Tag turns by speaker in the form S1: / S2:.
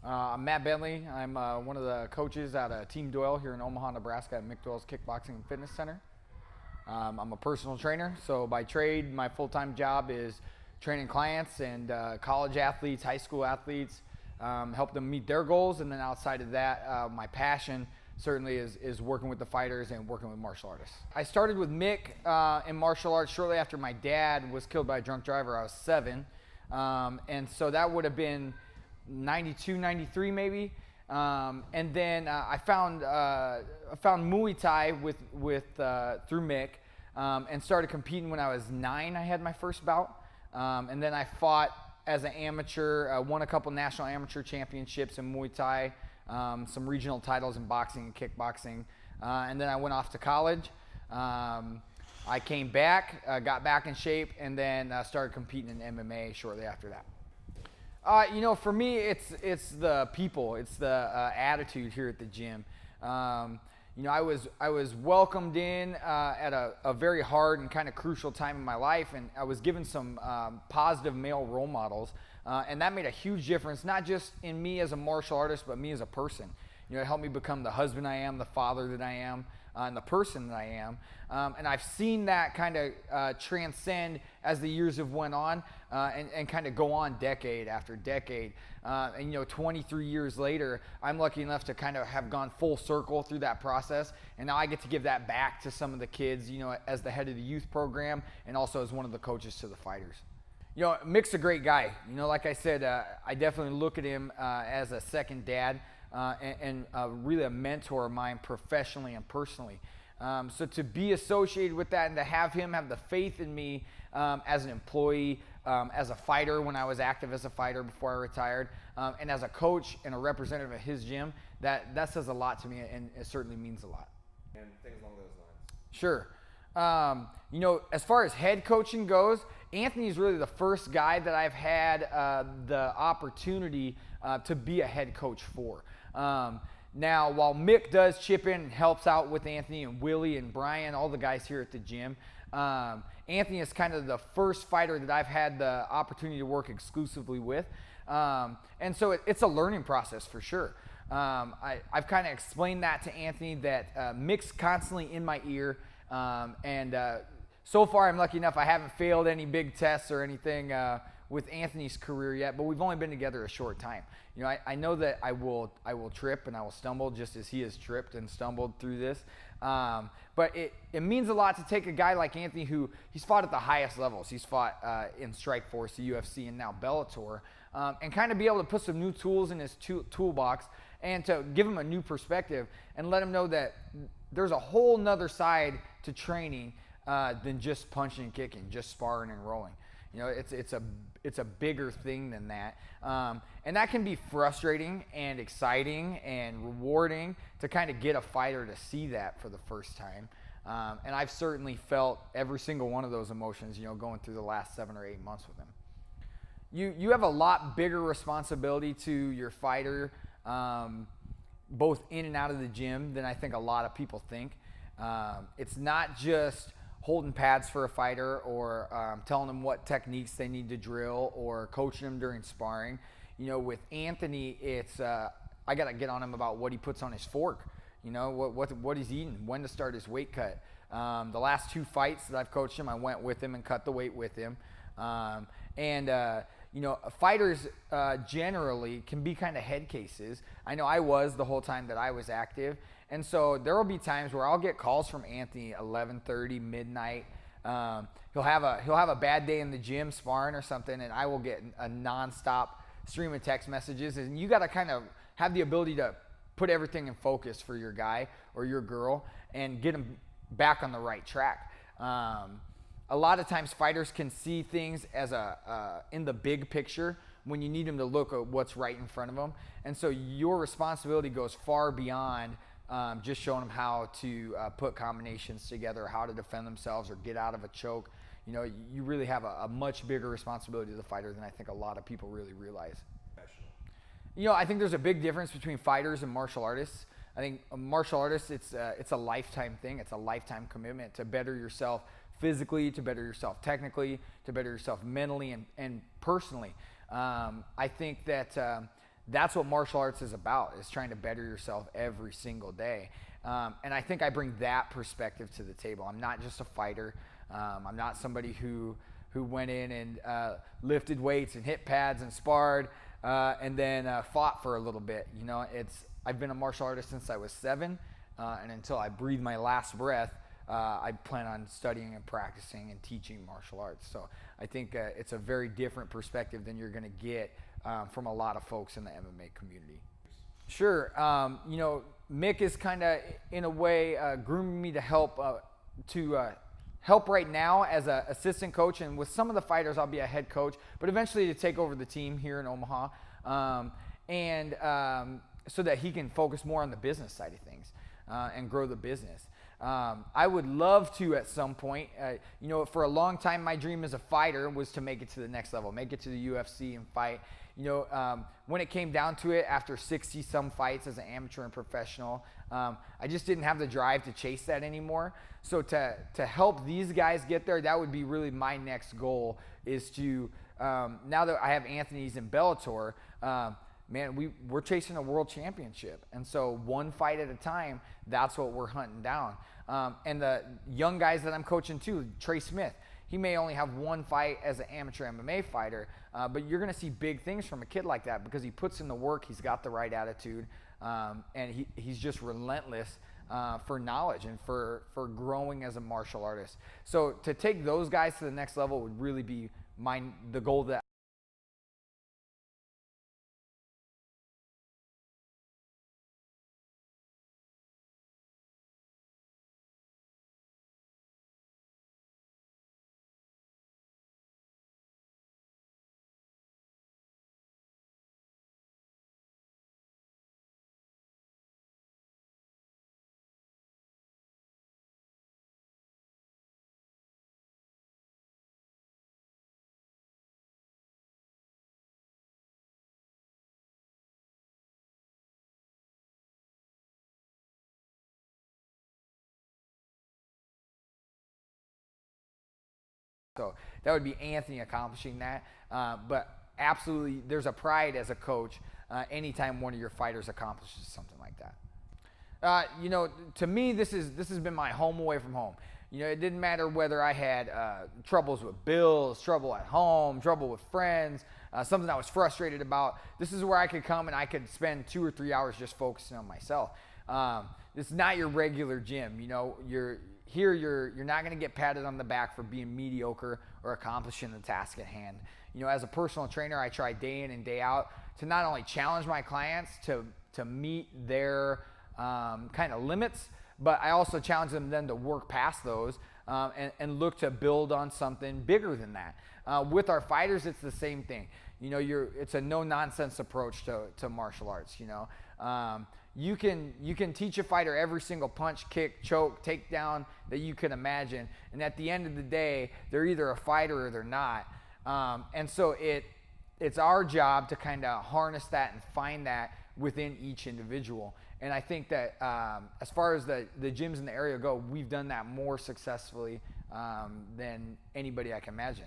S1: I'm Matt Bentley. I'm one of the coaches at Team Doyle here in Omaha, Nebraska at Mick Doyles Kickboxing and Fitness Center. I'm a personal trainer, so by trade, my full-time job is training clients and college athletes, high school athletes, help them meet their goals, and then outside of that, my passion certainly is working with the fighters and working with martial artists. I started with Mick in martial arts shortly after my dad was killed by a drunk driver. I was 7, and so that would have been 92, 93 maybe, and then I found Muay Thai through Mick, and started competing when I was 9. I had my first bout, and then I fought as an amateur, won a couple national amateur championships in Muay Thai, some regional titles in boxing and kickboxing, and then I went off to college. I came back, got back in shape, and then started competing in MMA shortly after that. For me, it's the people, it's the attitude here at the gym. I was welcomed in at a very hard and kind of crucial time in my life, and I was given some positive male role models, and that made a huge difference, not just in me as a martial artist, but me as a person. It helped me become the husband I am, the father that I am, and the person that I am. And I've seen that kind of transcend as the years have went on, and kind of go on decade after decade. 23 years later, I'm lucky enough to kind of have gone full circle through that process, and now I get to give that back to some of the kids, as the head of the youth program, and also as one of the coaches to the fighters. Mick's a great guy. Like I said, I definitely look at him as a second dad, and really a mentor of mine professionally and personally. So to be associated with that and to have him have the faith in me as an employee, as a fighter when I was active as a fighter before I retired, and as a coach and a representative of his gym, that says a lot to me, and it certainly means a lot.
S2: And things along those lines.
S1: Sure. As far as head coaching goes, Anthony's really the first guy that I've had the opportunity to be a head coach for. Now, while Mick does chip in and helps out with Anthony and Willie and Brian, all the guys here at the gym, Anthony is kind of the first fighter that I've had the opportunity to work exclusively with. And so it's a learning process for sure. I've kind of explained that to Anthony, that Mick's constantly in my ear, and so far I'm lucky enough I haven't failed any big tests or anything with Anthony's career yet, but we've only been together a short time. I know that I will trip and I will stumble just as he has tripped and stumbled through this. But it means a lot to take a guy like Anthony, who he's fought at the highest levels. He's fought in Strikeforce, the UFC, and now Bellator, and kind of be able to put some new tools in his toolbox and to give him a new perspective and let him know that there's a whole nother side to training than just punching and kicking, just sparring and rolling. It's a bigger thing than that, and that can be frustrating and exciting and rewarding to kind of get a fighter to see that for the first time. And I've certainly felt every single one of those emotions, going through the last 7 or 8 months with him. You have a lot bigger responsibility to your fighter, both in and out of the gym, than I think a lot of people think. It's not just holding pads for a fighter or telling them what techniques they need to drill or coaching them during sparring. With Anthony, it's I got to get on him about what he puts on his fork, what he's eating, when to start his weight cut. The last 2 fights that I've coached him, I went with him and cut the weight with him. Fighters generally can be kind of head cases. I know I was the whole time that I was active. And so there will be times where I'll get calls from Anthony 11:30, midnight. He'll have a bad day in the gym sparring or something, and I will get a nonstop stream of text messages. And you got to kind of have the ability to put everything in focus for your guy or your girl and get them back on the right track. A lot of times fighters can see things as in the big picture when you need them to look at what's right in front of them. And so your responsibility goes far beyond just showing them how to put combinations together, how to defend themselves or get out of a choke. You really have a much bigger responsibility to the fighter than I think a lot of people really realize. I think there's a big difference between fighters and martial artists. I think a martial artist, it's a lifetime thing. It's a lifetime commitment to better yourself physically, to better yourself technically, to better yourself mentally and personally. I think that that's what martial arts is about, is trying to better yourself every single day. And I think I bring that perspective to the table. I'm not just a fighter. I'm not somebody who went in and lifted weights and hit pads and sparred and then fought for a little bit. You know, I've been a martial artist since I was 7, and until I breathe my last breath, I plan on studying and practicing and teaching martial arts. So I think it's a very different perspective than you're going to get from a lot of folks in the MMA community. Sure. You know, Mick is kind of, in a way, grooming me to help right now as an assistant coach, and with some of the fighters I'll be a head coach, but eventually to take over the team here in Omaha, so that he can focus more on the business side of things and grow the business. I would love to at some point, you know, for a long time my dream as a fighter was to make it to the next level, make it to the UFC and fight. You know, when it came down to it, after 60 some fights as an amateur and professional, I just didn't have the drive to chase that anymore. So to help these guys get there, that would be really my next goal, is to, now that I have Anthony's in Bellator, man, we're chasing a world championship. And so one fight at a time, that's what we're hunting down. And the young guys that I'm coaching too, Trey Smith, he may only have one fight as an amateur MMA fighter, but you're going to see big things from a kid like that because he puts in the work, he's got the right attitude, and he's just relentless for knowledge and for growing as a martial artist. So to take those guys to the next level would really be the goal that So that would be Anthony accomplishing that. But absolutely, there's a pride as a coach anytime one of your fighters accomplishes something like that. You know, to me, this has been my home away from home. You know, it didn't matter whether I had troubles with bills, trouble at home, trouble with friends, something I was frustrated about. This is where I could come and I could spend 2 or 3 hours just focusing on myself. It's not your regular gym. You know, you're not going to get patted on the back for being mediocre or accomplishing the task at hand. You know, as a personal trainer, I try day in and day out to not only challenge my clients to meet their kind of limits, but I also challenge them then to work past those and look to build on something bigger than that. With our fighters, it's the same thing. You know, it's a no-nonsense approach to martial arts, you know. You can teach a fighter every single punch, kick, choke, takedown that you can imagine, and at the end of the day, they're either a fighter or they're not. And so it's our job to kind of harness that and find that within each individual. And I think that as far as the gyms in the area go, we've done that more successfully than anybody I can imagine.